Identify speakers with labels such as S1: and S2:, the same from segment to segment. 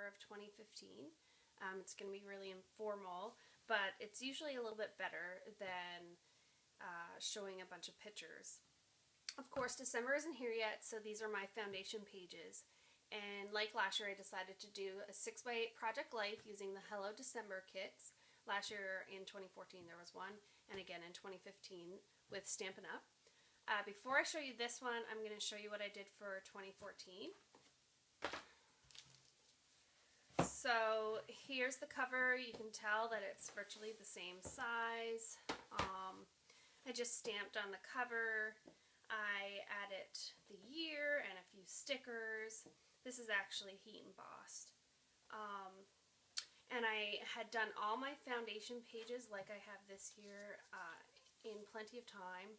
S1: cover of 2015. It's going to be really informal, but it's usually a little bit better than showing a bunch of pictures. Of course, December isn't here yet, so these are my foundation pages. And like last year, I decided to do a 6x8 Project Life using the Hello December kits. Last year in 2014 there was one, and again in 2015 with Stampin' Up. Before I show you this one, I'm going to show you what I did for 2014. So here's the cover. You can tell that it's virtually the same size. I just stamped on the cover. I added the year and a few stickers. This is actually heat embossed. And I had done all my foundation pages like I have this year in plenty of time.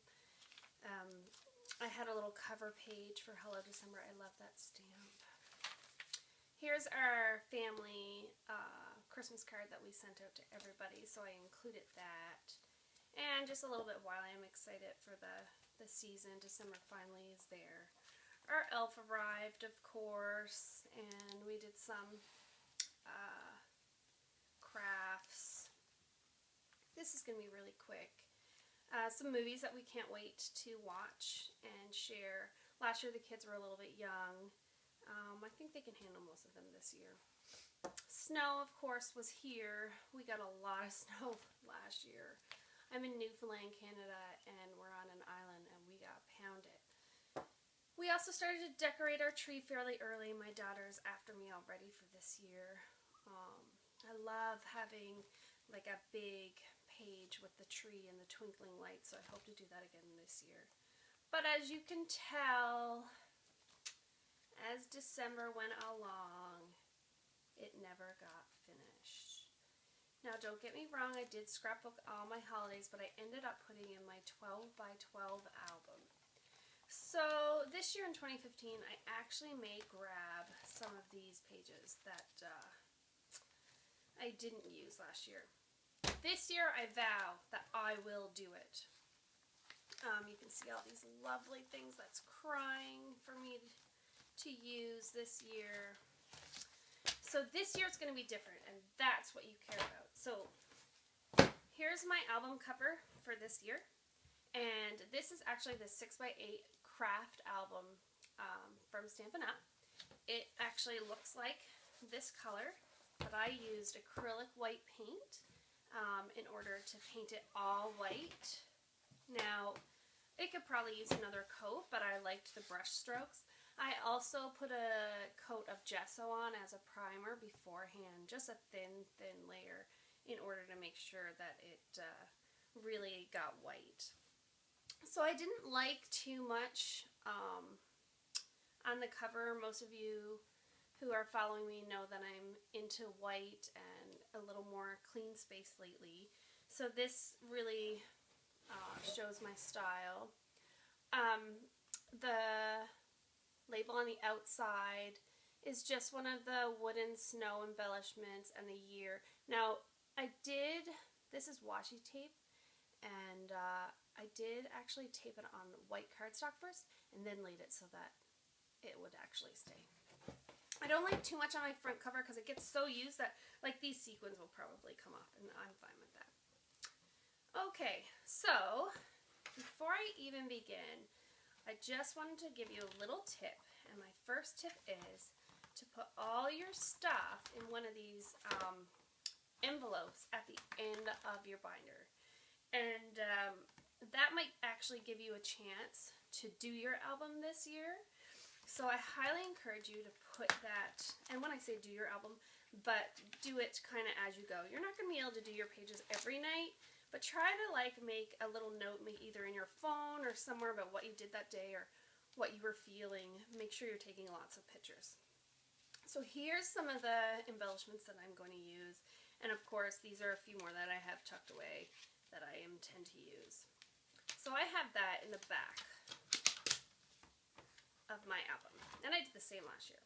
S1: I had a little cover page for Hello December. I love that stamp. Here's our family Christmas card that we sent out to everybody, so I included that. And just a little bit why I'm excited for the season. December finally is there. Our elf arrived, of course, and we did some crafts. This is going to be really quick. Some movies that we can't wait to watch and share. Last year the kids were a little bit young. I think they can handle most of them this year. Snow, of course, was here. We got a lot of snow last year. I'm in Newfoundland, Canada, and we're on an island, and we got pounded. We also started to decorate our tree fairly early. My daughter's after me already for this year. I love having like a big page with the tree and the twinkling lights, so I hope to do that again this year. But as you can tell, as December went along, it never got finished. Now, don't get me wrong, I did scrapbook all my holidays, but I ended up putting in my 12 by 12 album. So this year in 2015, I actually may grab some of these pages that I didn't use last year. This year, I vow that I will do it. You can see all these lovely things that's crying for me to use this year. So this year it's going to be different, and that's what you care about. So here's my album cover for this year, and this is actually the 6x8 craft album from Stampin' Up. It actually looks like this color, but I used acrylic white paint in order to paint it all white. Now, it could probably use another coat, but I liked the brush strokes. I also put a coat of gesso on as a primer beforehand, just a thin layer, in order to make sure that it really got white. So I didn't like too much on the cover. Most of you who are following me know that I'm into white and a little more clean space lately. So this really shows my style. The label on the outside is just one of the wooden snow embellishments and the year. Now, this is washi tape, and I did actually tape it on white cardstock first and then laid it so that it would actually stay. I don't like too much on my front cover because it gets so used that like these sequins will probably come off, and I'm fine with that. Okay, so before I even begin, I just wanted to give you a little tip, and my first tip is to put all your stuff in one of these envelopes at the end of your binder. And that might actually give you a chance to do your album this year. So I highly encourage you to put that, and when I say do your album, but do it kind of as you go. You're not going to be able to do your pages every night, but try to like make a little note, either in your phone or somewhere, about what you did that day or what you were feeling. Make sure you're taking lots of pictures. So here's some of the embellishments that I'm going to use, and of course these are a few more that I have tucked away that I intend to use. So I have that in the back of my album, and I did the same last year.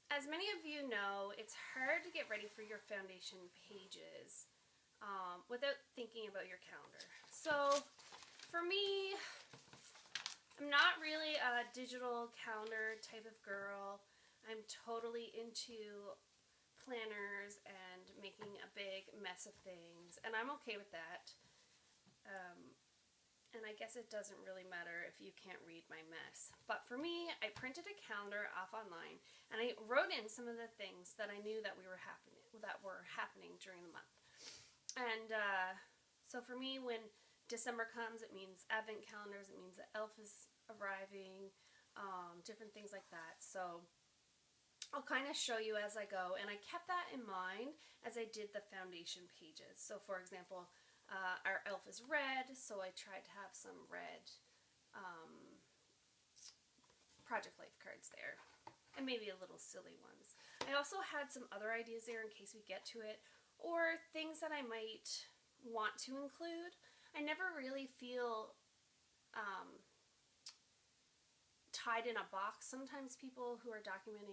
S1: As many of you know, it's hard to get ready for your foundation pages without thinking about your calendar. So for me, I'm not really a digital calendar type of girl. I'm totally into planners and making a big mess of things, and I'm okay with that. And I guess it doesn't really matter if you can't read my mess. But for me, I printed a calendar off online, and I wrote in some of the things that I knew that were happening during the month. And so for me, when December comes, it means advent calendars, it means that elf is arriving, different things like that. So I'll kind of show you as I go, and I kept that in mind as I did the foundation pages. So for example, our elf is red, so I tried to have some red Project Life cards there, and maybe a little silly ones. I also had some other ideas there in case we get to it, or things that I might want to include. I never really feel tied in a box. Sometimes people who are documenting